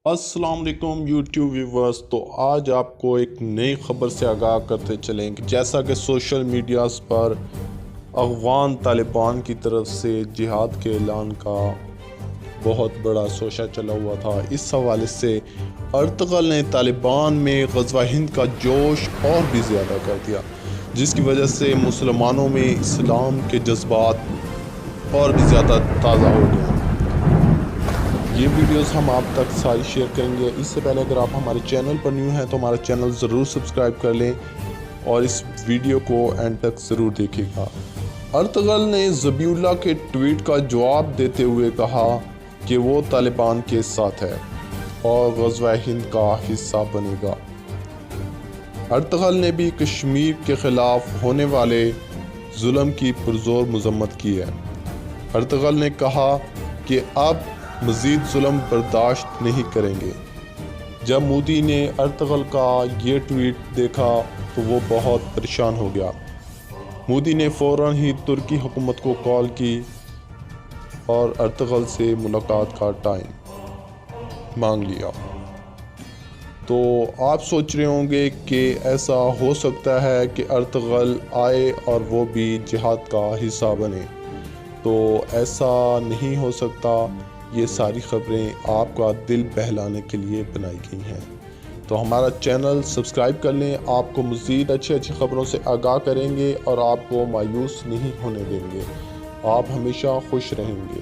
السلام علیکم YouTube viewers, تو آج آپ کو ایک نئی خبر سے آگاہ کرتے چلیں کہ جیسا کہ سوشل میڈیاز پر افغان طالبان کی طرف سے جہاد کے اعلان کا بہت بڑا شوشہ چلا ہوا تھا، اس حوالے سے ارطغرل نے طالبان میں غزوہ ہند کا جوش اور بھی زیادہ کر دیا، جس کی وجہ سے مسلمانوں میں اسلام کے جذبات اور بھی زیادہ تازہ ہو گئے۔ یہ ویڈیوز ہم آپ تک ساری شیئر کریں گے۔ اس سے پہلے اگر آپ ہمارے چینل پر نیو ہیں تو ہمارا چینل ضرور سبسکرائب کر لیں اور اس ویڈیو کو اینڈ تک ضرور دیکھیں گا۔ ارطغرل نے ذبیح اللہ کے ٹویٹ کا جواب دیتے ہوئے کہا کہ وہ طالبان کے ساتھ ہے اور غزوہ ہند کا حصہ بنے گا۔ ارطغرل نے بھی کشمیر کے خلاف ہونے والے ظلم کی پرزور مذمت کی ہے۔ ارطغرل نے کہا کہ اب مزید ظلم برداشت نہیں کریں گے۔ جب مودی نے ارطغرل کا یہ ٹویٹ دیکھا تو وہ بہت پریشان ہو گیا۔ مودی نے فوراً ہی ترکی حکومت کو کال کی اور ارطغرل سے ملاقات کا ٹائم مانگ لیا۔ تو آپ سوچ رہے ہوں گے کہ ایسا ہو سکتا ہے کہ ارطغرل آئے اور وہ بھی جہاد کا حصہ بنے، تو ایسا نہیں ہو سکتا۔ یہ ساری خبریں آپ کا دل بہلانے کے لیے بنائی گئی ہیں، تو ہمارا چینل سبسکرائب کر لیں۔ آپ کو مزید اچھی خبروں سے آگاہ کریں گے اور آپ کو مایوس نہیں ہونے دیں گے۔ آپ ہمیشہ خوش رہیں گے۔